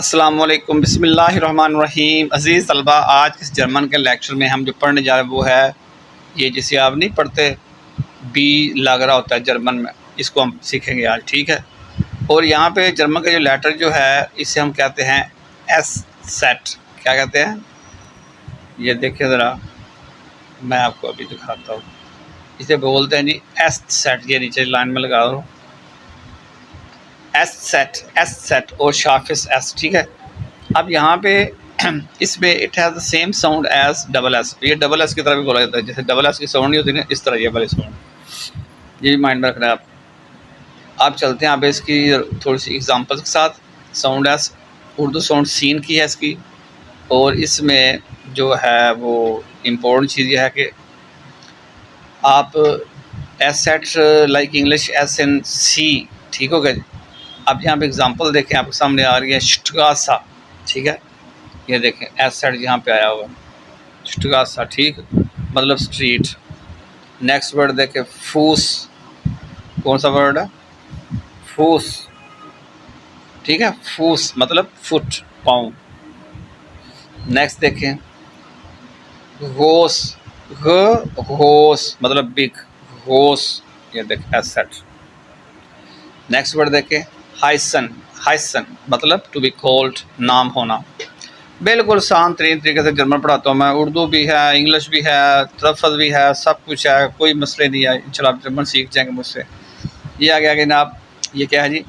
अस्सलामुअलैकुम बिस्मिल्लाहिर्रहमानिर्रहीम। अज़ीज़ तलबा, आज इस जर्मन के लेक्चर में हम जो पढ़ने जा रहे हैं वो है ये जिसे आप नहीं पढ़ते बी लग रहा होता है जर्मन में, इसको हम सीखेंगे आज, ठीक है। और यहाँ पे जर्मन का जो लेटर जो है इसे हम कहते हैं एस सेट। क्या कहते हैं? ये देखिए ज़रा, मैं आपको अभी दिखाता हूँ। इसे बोलते हैं जी एस सेट। ये नीचे लाइन में लगा दो, एस सेट और शार्फिस एस, ठीक है। अब यहाँ पे इसमें it has the same sound as double S. ये डबल एस की तरह भी बोला जाता है, जैसे डबल एस की साउंड नहीं होती ना, इस तरह ये वाली साउंड। ये भी माइंड में रखना है आप चलते हैं आप इसकी थोड़ी सी एग्जांपल्स के साथ। साउंड एस उर्दू साउंड सीन की है इसकी, और इसमें जो है वो इम्पोर्टेंट चीज़ ये है कि आप S set like English S in C, ठीक हो गया जी। अब यहाँ पे एग्जांपल देखें, आपके सामने आ रही है स्टुगासा, ठीक है। ये देखें एस सेट यहाँ पे आया हुआ स्टुगासा, ठीक, मतलब स्ट्रीट। नेक्स्ट वर्ड देखें फूस। कौन सा वर्ड है? फूस, ठीक है। फूस मतलब फुट, पाँव। नेक्स्ट देखें होस, होस मतलब बिग, होस। ये देखें एस सेट। नेक्स्ट वर्ड देखें हाइसन, हाइसन मतलब टू बी कॉल्ड, नाम होना। बिल्कुल आसान तरीन तरीके से जर्मन पढ़ाता हूँ मैं। उर्दू भी है, इंग्लिश भी है, तलफ़्फ़ुज़ भी है, सब कुछ है, कोई मसले नहीं है। इंशाल्लाह आप जर्मन सीख जाएंगे मुझसे। ये आ गया कि ना आप, ये क्या है जी?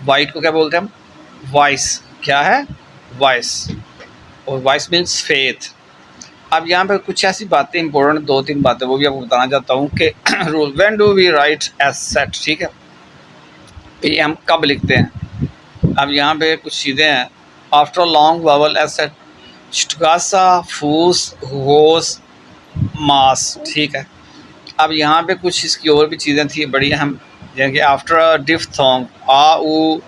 वाइट को क्या बोलते हैं हम? वॉइस। क्या है? वॉइस। और वॉइस मीन्स फेथ। अब यहाँ पर कुछ ऐसी बातें इंपॉर्टेंट, दो तीन बातें वो भी आपको बताना चाहता हूँ कि rule when do we write एस सेट, ठीक है। ये हम कब लिखते हैं? अब यहाँ पे कुछ चीज़ें हैं। After long vowel S set स्टुगासा फूस होस मास, ठीक है। अब यहाँ पे कुछ इसकी और भी चीज़ें थी बड़ी अहम, जैसे कि आफ्टर डिफ्थोंग आ ऊ,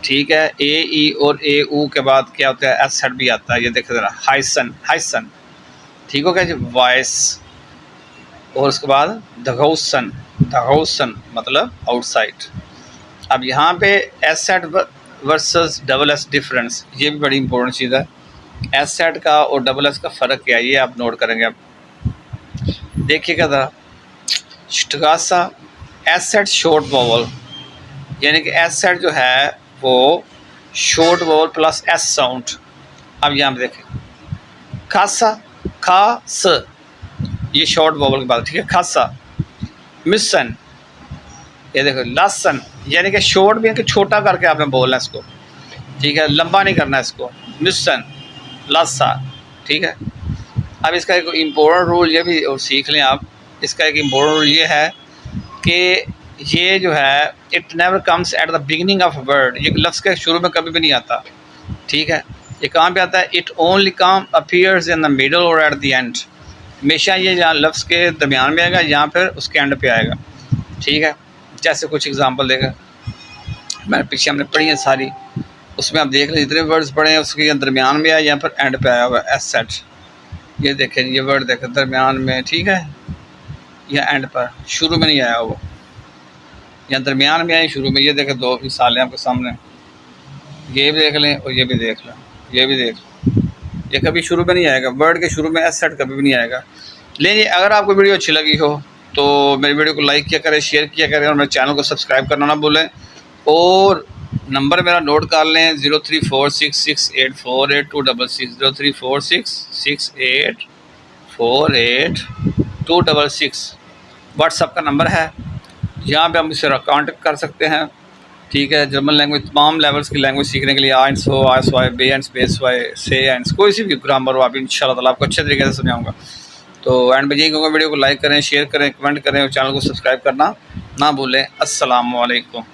ठीक है, ए ई और ए ऊ के बाद क्या होता है? एस सेट भी आता है। ये देखे ज़रा हाइसन, हाइसन, ठीक हो गया जी, वॉइस। और उसके बाद दगौसन, दगौसन मतलब आउटसाइड। अब यहाँ पे S set versus double S difference, ये भी बड़ी इंपॉर्टेंट चीज़ है। एस सेट का और डबल एस का फ़र्क क्या है ये आप नोट करेंगे। अब देखिएगा ज़रा, स्टुगासा एस सेट शॉर्ट वॉवल, यानी कि एस सेट जो है वो short vowel plus S sound. अब यहाँ पे देखें खासा, खास, ये शॉर्ट वॉवल की बात, ठीक है। खासा मिसन, ये देखो लसन, यानी कि शॉर्ट भी है कि छोटा करके आपने बोलना है इसको, ठीक है, लंबा नहीं करना है इसको। मिसन लसा, ठीक है। अब इसका एक इम्पोर्टेंट रूल ये भी और सीख लें आप। इसका एक इम्पोर्टेंट रूल ये है कि ये जो है it never comes at the beginning of a word. ये लफ्ज़ के शुरू में कभी भी नहीं आता, ठीक है। ये कहाँ पे आता है? It only come appears in the middle और एट द एंड। हमेशा ये जहाँ लफ्ज़ के दरमियान में आएगा या फिर उसके एंड पे आएगा, ठीक है। जैसे कुछ एग्जांपल देगा, मैंने पीछे हमने पढ़ी है सारी, उसमें आप देख लें जितने वर्ड्स पढ़े हैं उसके दरमियान में आया या फिर एंड पे आया हुआ है एस सेट। ये देखें, ये वर्ड देखें दरमियान में, ठीक है, या एंड पर, शुरू में नहीं आया वो, या दरमियान में आया शुरू में। ये देखें दो मिसालें आपके सामने, ये भी देख लें और ये भी देख लें, ये भी देख लें। ये कभी शुरू में नहीं आएगा, वर्ड के शुरू में एस सेट कभी भी नहीं आएगा। लेकिन अगर आपको वीडियो अच्छी लगी हो तो मेरी वीडियो को लाइक किया करें, शेयर किया करें, और मेरे चैनल को सब्सक्राइब करना ना भूलें। और नंबर मेरा नोट कर लें 0346684826, 0346684826 व्हाट्सअप का नंबर है। यहाँ पे हम इससे कॉन्टेक्ट कर सकते हैं, ठीक है। जर्मन लैंग्वेज तमाम लेवल्स की लैंग्वेज सीखने के लिए आइंस हो, आइस वाई, बे एंड स्पेस वाई, से एंड कोई सी भी ग्रामर हो, आप इंशाल्लाह ताला आपको अच्छे तरीके से समझाऊंगा। तो एंड में यही कहूँगा, वीडियो को लाइक करें, शेयर करें, कमेंट करें और चैनल को सब्सक्राइब करना ना भूलें। अस्सलाम वालेकुम।